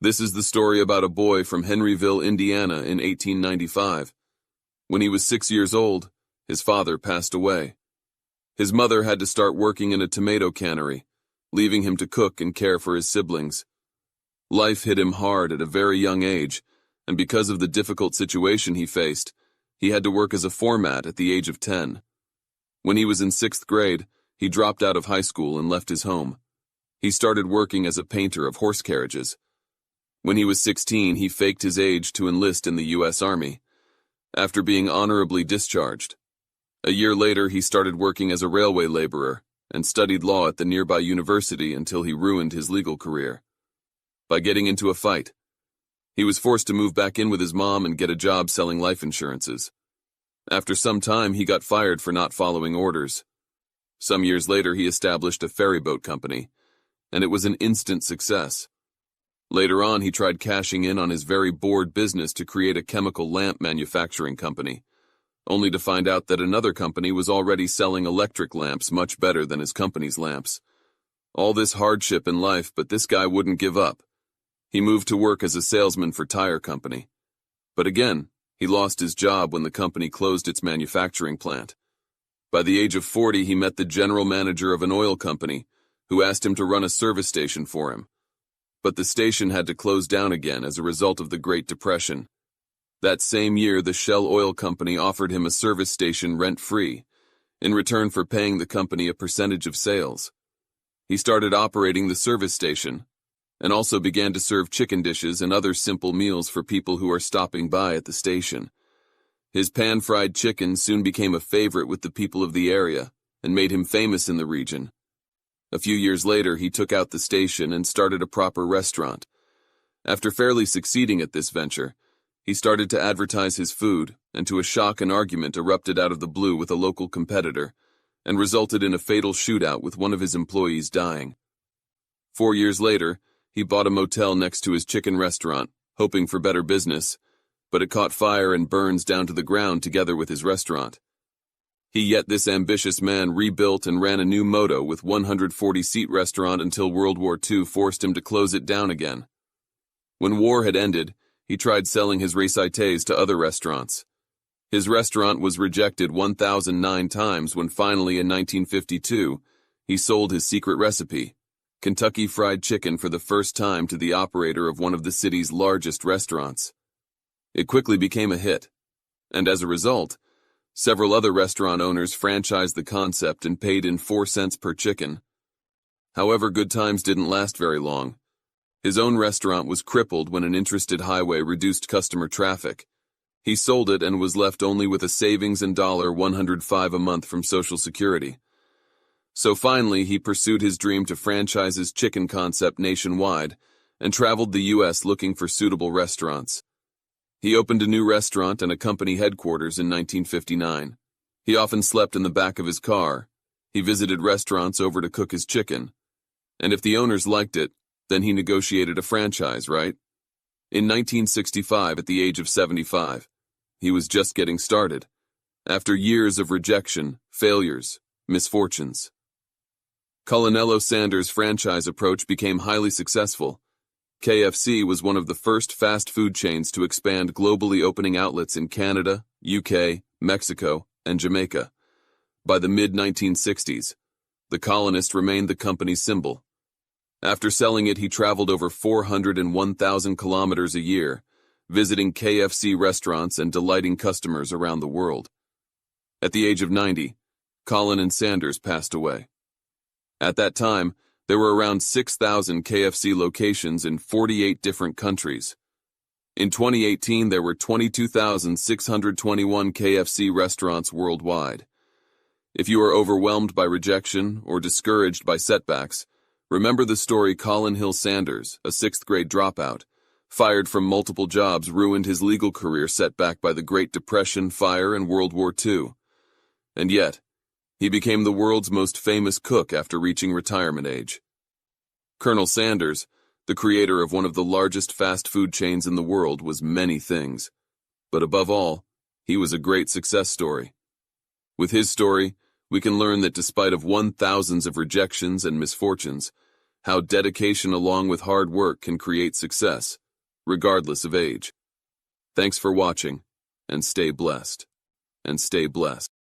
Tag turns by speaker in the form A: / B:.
A: This is the story about a boy from Henryville, Indiana in 1895. When he was 6 years old, his father passed away. His mother had to start working in a tomato cannery, leaving him to cook and care for his siblings. Life hit him hard at a very young age, and because of the difficult situation he faced, he had to work as a format at the age of 10. When he was in 6th grade, he dropped out of high school and left his home. He started working as a painter of horse carriages. When he was 16, he faked his age to enlist in the U.S. Army, after being honorably discharged. A year later, he started working as a railway laborer and studied law at the nearby university until he ruined his legal career by getting into a fight. He was forced to move back in with his mom and get a job selling life insurances. After some time, he got fired for not following orders. Some years later, he established a ferryboat company, and it was an instant success. Later on, he tried cashing in on his very bored business to create a chemical lamp manufacturing company, only to find out that another company was already selling electric lamps much better than his company's lamps. All this hardship in life, but this guy wouldn't give up. He moved to work as a salesman for tire company. But again, he lost his job when the company closed its manufacturing plant. By the age of 40, he met the general manager of an oil company, who asked him to run a service station for him. But the station had to close down again as a result of the Great Depression. That same year, the Shell Oil Company offered him a service station rent-free, in return for paying the company a percentage of sales. He started operating the service station, and also began to serve chicken dishes and other simple meals for people who are stopping by at the station. His pan-fried chicken soon became a favorite with the people of the area, and made him famous in the region. A few years later, he took out the station and started a proper restaurant. After fairly succeeding at this venture, he started to advertise his food, and to a shock, an argument erupted out of the blue with a local competitor, and resulted in a fatal shootout with one of his employees dying. 4 years later, he bought a motel next to his chicken restaurant, hoping for better business, but it caught fire and burns down to the ground together with his restaurant. Yet this ambitious man rebuilt and ran a new moto with 140-seat restaurant until World War II forced him to close it down again. When war had ended, he tried selling his récités to other restaurants. His restaurant was rejected 1,009 times when finally in 1952, he sold his secret recipe, Kentucky Fried Chicken, for the first time to the operator of one of the city's largest restaurants. It quickly became a hit, and as a result, several other restaurant owners franchised the concept and paid in 4 cents per chicken. However, good times didn't last very long. His own restaurant was crippled when an interested highway reduced customer traffic. He sold it and was left only with a savings in $105 a month from Social Security. So finally, he pursued his dream to franchise his chicken concept nationwide and traveled the U.S. looking for suitable restaurants. He opened a new restaurant and a company headquarters in 1959. He often slept in the back of his car. He visited restaurants over to cook his chicken. And if the owners liked it, then he negotiated a franchise, right? In 1965, at the age of 75, he was just getting started, after years of rejection, failures, misfortunes. Colonello Sanders' franchise approach became highly successful. KFC was one of the first fast food chains to expand globally, opening outlets in Canada, UK, Mexico, and Jamaica. By the mid-1960s, the colonist remained the company's symbol. After selling it, he traveled over 401,000 kilometers a year, visiting KFC restaurants and delighting customers around the world. At the age of 90, Colin and Sanders passed away. At that time, there were around 6,000 KFC locations in 48 different countries. In 2018, there were 22,621 KFC restaurants worldwide. If you are overwhelmed by rejection or discouraged by setbacks, remember the story Colin Hill Sanders, a 6th-grade dropout, fired from multiple jobs, ruined his legal career set back by the Great Depression, fire, and World War II. And yet, he became the world's most famous cook after reaching retirement age. Colonel Sanders, the creator of one of the largest fast food chains in the world, was many things. But above all, he was a great success story. With his story, we can learn that despite of 1,000s of rejections and misfortunes, how dedication along with hard work can create success, regardless of age. Thanks for watching, and stay blessed. And stay blessed.